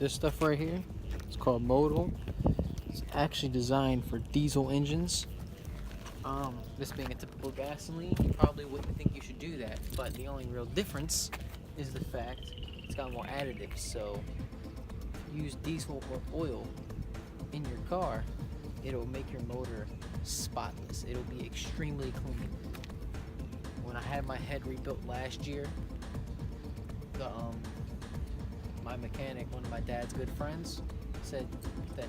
This stuff right here, it's called modal. It's actually designed for diesel engines. This being a typical gasoline, you probably wouldn't think you should do that, but the only real difference is the fact it's got more additives. So use diesel or oil in your car, it'll make your motor spotless. It'll be extremely clean. When I had my head rebuilt last year, my mechanic, one of my dad's good friends, said that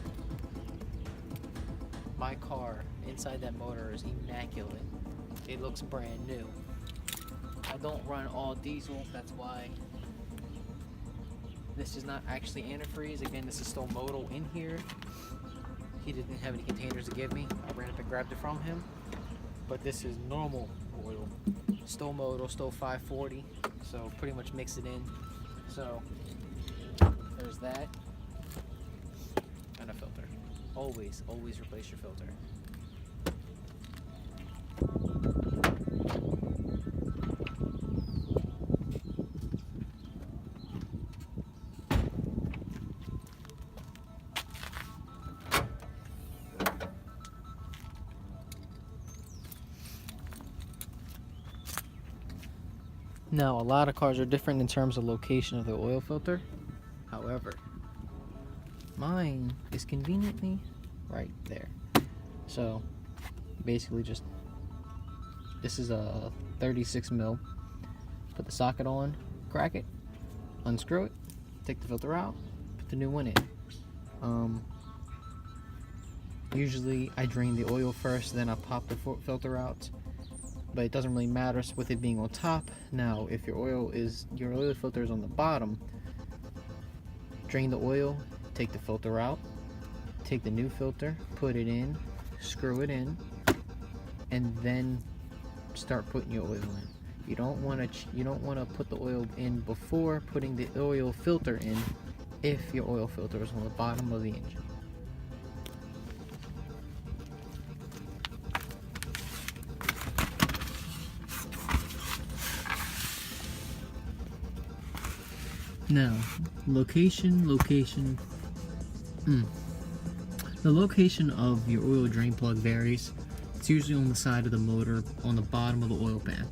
my car inside that motor is immaculate. It looks brand new. I don't run all diesel, that's why this is not actually antifreeze. Again, this is still modal in here. He didn't have any containers to give me. I ran up and grabbed it from him. But this is normal oil. Still modal, still 540. So pretty much mix it in. So there's that. And a filter. Always replace your filter. Now, a lot of cars are different in terms of location of the oil filter. However, mine is conveniently right there. So, basically just, this is a 36 mil. Put the socket on, crack it, unscrew it, take the filter out, put the new one in. Usually I drain the oil first, then I pop the filter out. But it doesn't really matter with it being on top. Now, if your oil filter is on the bottom, drain the oil, take the filter out, take the new filter, put it in, screw it in, and then start putting your oil in. You don't want to put the oil in before putting the oil filter in if your oil filter is on the bottom of the engine. Now, location. The location of your oil drain plug varies. It's usually on the side of the motor, on the bottom of the oil pan.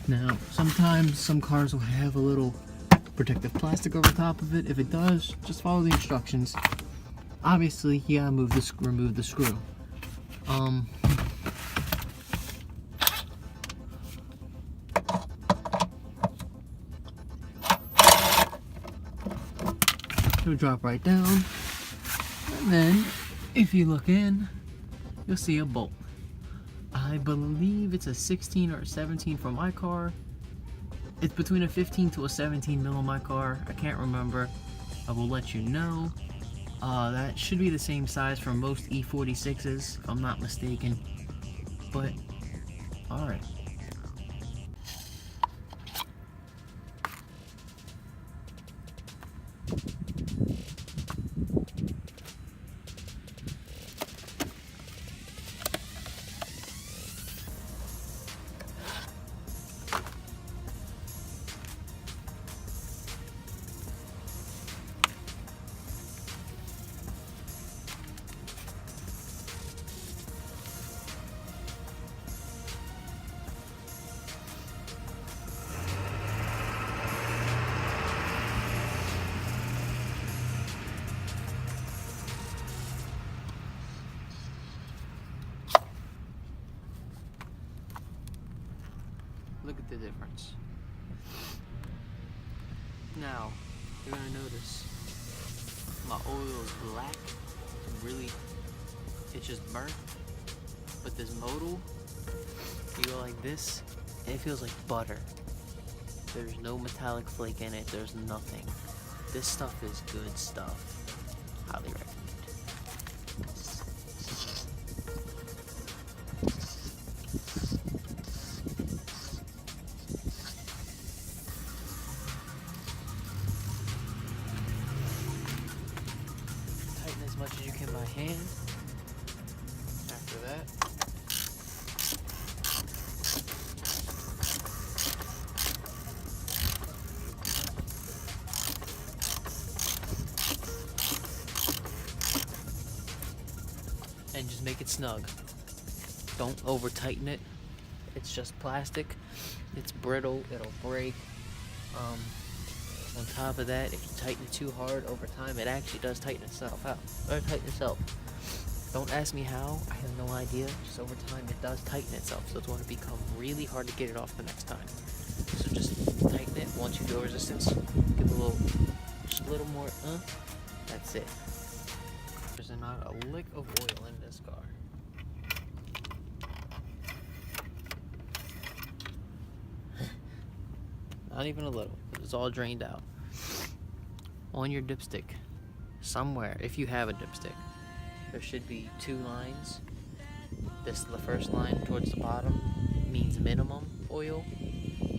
Now, sometimes some cars will have a little protective plastic over top of it. If it does, just follow the instructions. Obviously, you gotta remove the screw. It'll drop right down, and then if you look in, you'll see a bolt. I believe it's a 16 or a 17 for my car. It's between a 15 to a 17 mil on my car. I can't remember. I will let you know. That should be the same size for most E46s, if I'm not mistaken. But, alright. Look at the difference. Now, you're gonna notice my oil is black. Really, it's just burnt. But this modal, you go like this, and it feels like butter. There's no metallic flake in it. There's nothing. This stuff is good stuff. Highly recommend. As much as you can by hand. After that, and just make it snug. Don't over tighten it. It's just plastic. It's brittle. It'll break. On top of that, if you tighten it too hard over time, it actually does tighten itself out. Or tighten itself. Don't ask me how. I have no idea. Just over time, it does tighten itself. So it's going to become really hard to get it off the next time. So just tighten it. Once you feel resistance, give it a little, just a little more. That's it. There's not a lick of oil in this car. Not even a little. It's all drained out. On your dipstick, somewhere, if you have a dipstick, there should be 2 lines. This, the first line towards the bottom, means minimum oil.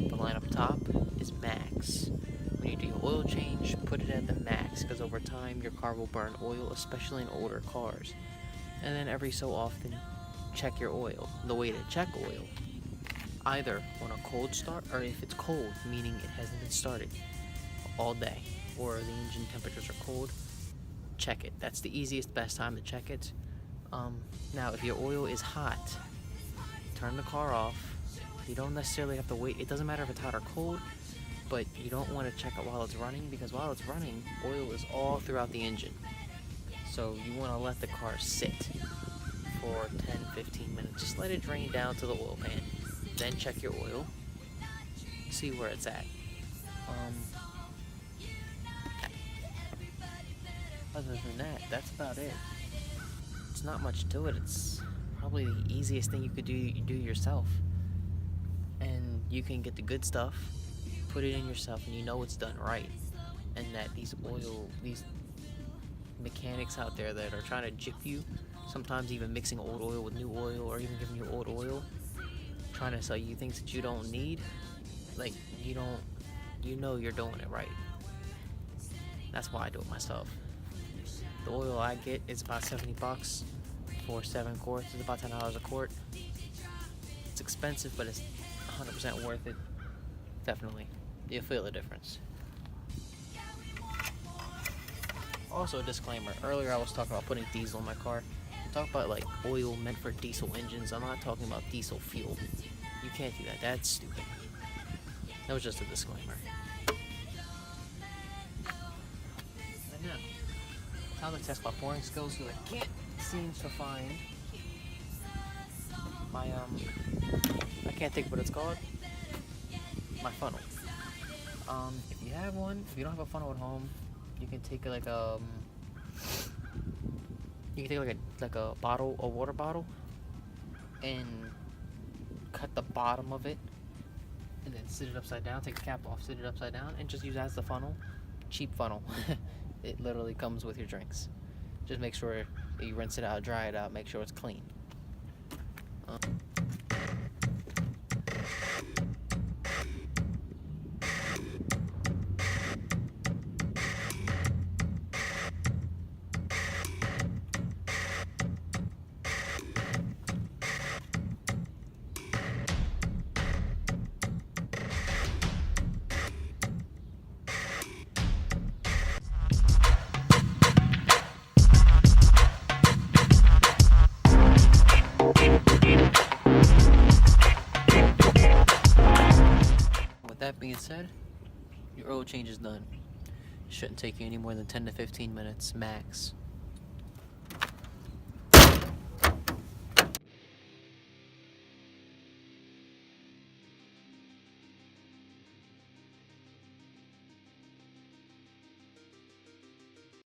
The line up top is max. When you do your oil change, put it at the max, because over time your car will burn oil, especially in older cars. And then every so often, check your oil. The way to check oil, either on a cold start, or if it's cold, meaning it hasn't been started all day, or the engine temperatures are cold, check it. That's the easiest, best time to check it. Now, if your oil is hot, turn the car off. You don't necessarily have to wait. It doesn't matter if it's hot or cold, but you don't want to check it while it's running, because while it's running, oil is all throughout the engine. So you want to let the car sit for 10-15 minutes. Just let it drain down to the oil pan. Then check your oil, see where it's at. Other than that, that's about it. It's not much to it. It's probably the easiest thing you could do yourself. And you can get the good stuff, put it in yourself, and you know it's done right. And that these mechanics out there that are trying to jip you, sometimes even mixing old oil with new oil, or even giving you old oil, trying to sell you things that you don't need, like, you know you're doing it right. That's why I do it myself. The oil I get is about $70 for 7 quarts. It's about $10 a quart. It's expensive, but it's 100% worth it. Definitely. You'll feel the difference. Also, a disclaimer. Earlier I was talking about putting diesel in my car. I'm talking about like oil meant for diesel engines. I'm not talking about diesel fuel. You can't do that. That's stupid. That was just a disclaimer. And now, time to test my pouring skills, because I can't seem to find my I can't think what it's called. My funnel. If you have one, if you don't have a funnel at home, you can take like a bottle, a water bottle, and cut the bottom of it, and then sit it upside down. Take the cap off, sit it upside down, and just use that as the funnel. Cheap funnel. It literally comes with your drinks. Just make sure you rinse it out, dry it out, make sure it's clean. That being said, your oil change is done. Shouldn't take you any more than 10 to 15 minutes max.